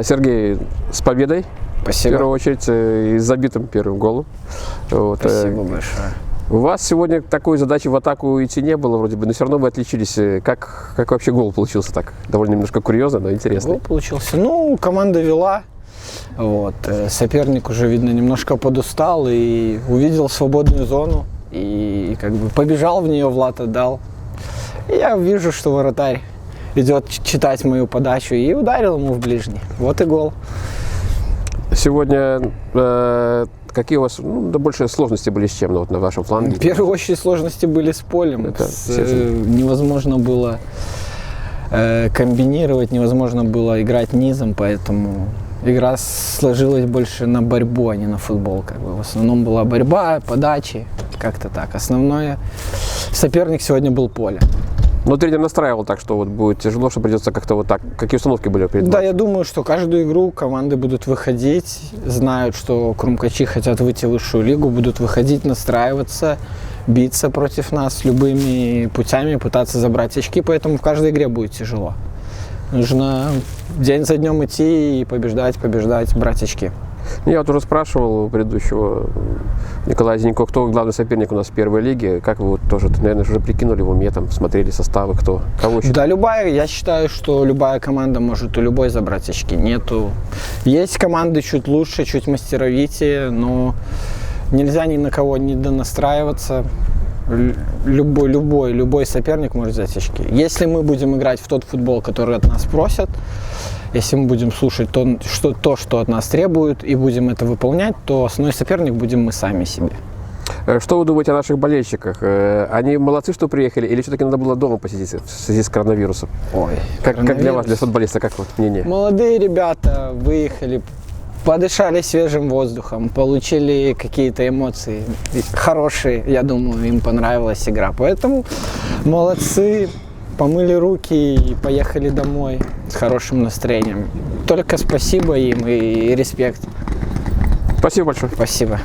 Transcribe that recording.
Сергей, с победой, Спасибо. в первую очередь, и с забитым первым голом. Вот. Спасибо большое. У вас сегодня такой задачи в атаку идти не было вроде бы, но все равно вы отличились. Как вообще гол получился так? Довольно немножко курьезно, но интересно. Гол получился. Ну, команда вела. Вот. Соперник уже, видно, немножко подустал и увидел свободную зону. И как бы побежал в нее, Влад отдал. И я вижу, что вратарь идет читать мою подачу и ударил ему в ближний. Вот и гол. Сегодня какие у вас больше сложности были с чем на вашем фланге? В первую очередь сложности были с полем. Невозможно было комбинировать, невозможно было играть низом, поэтому игра сложилась больше на борьбу, а не на футбол. Как бы. В основном была борьба, подачи, как-то так. Основное соперник сегодня был поле. Но тренер настраивал так, что вот будет тяжело, что придется как-то вот так. Какие установки были перед Да, матчем? я думаю, что каждую игру команды будут выходить, знают, что крумкачи хотят выйти в высшую лигу, будут выходить, настраиваться, биться против нас любыми путями, пытаться забрать очки, поэтому в каждой игре будет тяжело. Нужно день за днем идти и побеждать, брать очки. Я вот уже спрашивал у предыдущего Николая Зинько, кто главный соперник у нас в первой лиге. Как вы вот тоже, наверное, уже прикинули в уме, там, смотрели составы, кого еще? Да, я считаю, что любая команда может у любой забрать очки. Есть команды чуть лучше, чуть мастеровитее, но нельзя ни на кого не донастраиваться. Любой соперник может взять очки. Если мы будем играть в тот футбол, который от нас просят, если мы будем слушать то, что от нас требуют, и будем это выполнять, то основной соперник будем мы сами себе. Что вы думаете о наших болельщиках? Они молодцы, что приехали, или все-таки надо было дома посидеть в связи с коронавирусом? Ой, как для вас, для футболиста, как вот мнение? Молодые ребята выехали, подышали свежим воздухом, получили какие-то эмоции хорошие. Я думаю, им понравилась игра. Поэтому молодцы, помыли руки и поехали домой с хорошим настроением. Только спасибо им и респект. Спасибо большое. Спасибо.